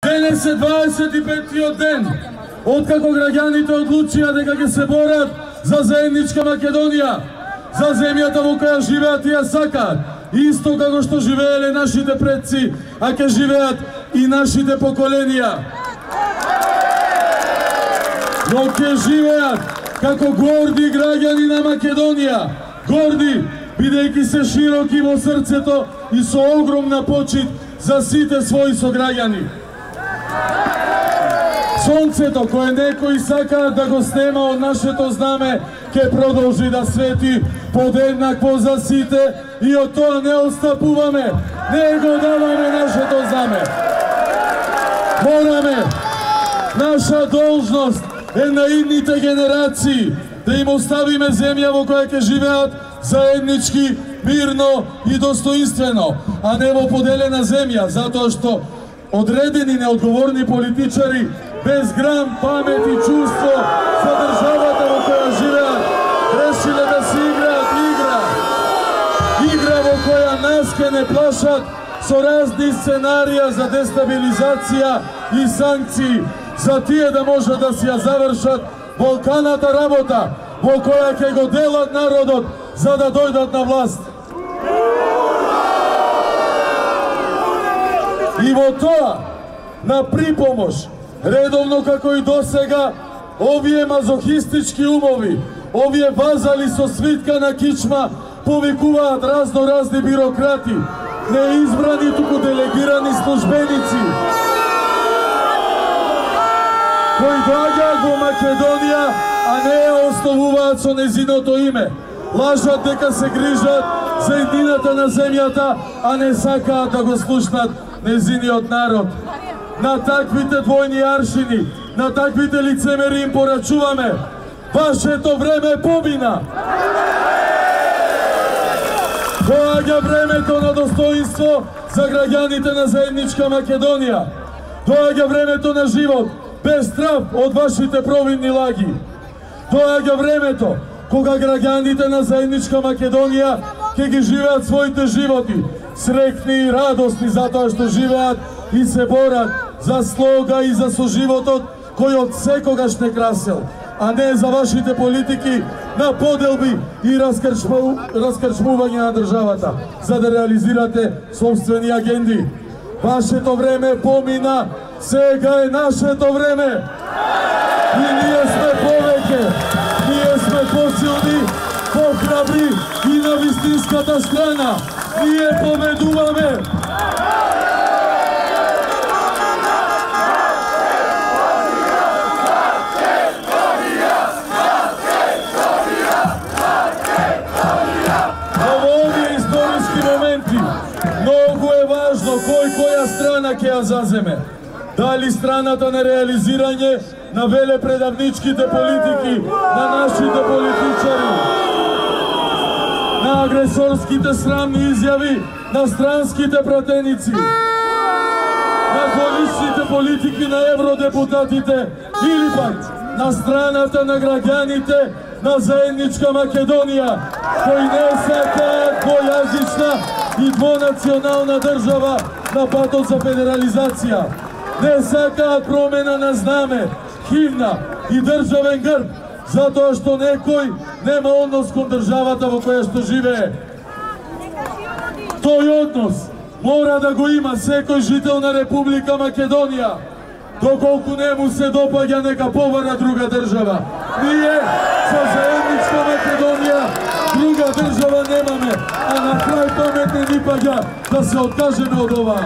Денес е 25-тиот ден, откако граѓаните одлучија дека ќе се борат за заедничка Македонија, за земјата во која живеат и ја сакаат, исто како што живееле нашите предци, а ќе живеат и нашите поколенија. Но ќе живеат како горди граѓани на Македонија, горди, бидејќи се широки во срцето и со огромна почит за сите своји сограѓани. Сонцето кое некои сакаат да го снема од нашето знаме ќе продолжи да свети подеднакво за сите и од тоа не отстапуваме, не го даваме нашето знаме. Мораме, наша должност е на идните генерации да им оставиме земја во која ќе живеат заеднички, мирно и достоинствено, а не во поделена земја, затоа што одредени неодговорни политичари без грам памет и чувство за државата во која живеат, решиле да се играат игра во која нас ке не плашат со разни сценарија за дестабилизација и санкции, за тие да може да си ја завршат волканата работа во која ќе го делат народот за да дојдат на власт. И во тоа, на припомош, редовно како и досега, овие мазохистички умови, овие вазали со свитка на кичма, повикуваат разни бирократи, неизбрани туку делегирани службеници, кои доаѓаат во Македонија, а не ја оставуваат со незиното име. Лажат дека се грижат за едината на земјата, а не сакаат да го слушнат незиниот народ. На таквите двојни аршини, на таквите лицемери им порачуваме: вашето време помина. Доаѓа времето на достоинство за граѓаните на заедничка Македонија. Доаѓа времето на живот без страв од вашите провидни лаги. Доаѓа времето кога граѓаните на заедничка Македонија ќе ги живеат своите животи, среќни и радосни затоа што живеат и се борат за слога и за соживотот кој од секогаш не красел, а не за вашите политики на поделби и раскрчмување на државата, за да реализирате собствени агенди. Вашето време помина, сега е нашето време. И ние сме повеќе, ние сме посилни, похрабри и на вистинската страна. Ние победуваме! Многу е важно која страна ќе ја заземе. Дали страната на реализирање на велепредавничките политики на нашите политичари, на агресорските срамни изјави на странските пратеници, на дволичните политики на евродепутатите, или пак на страната на граѓаните на заедничка Македонија, кои не сакаат двојазична и двонационална држава на патот за федерализација. Не сакаат промена на знаме, химна и државен грб, затоа што некој нема однос кон државата во која што живее. Тој однос мора да го има секој жител на Република Македонија, доколку не му се допаѓа нека повара друга држава. Ние со заедничка Македонија друга држава немаме, а на крај памет не ни паѓа да се откажеме од ова.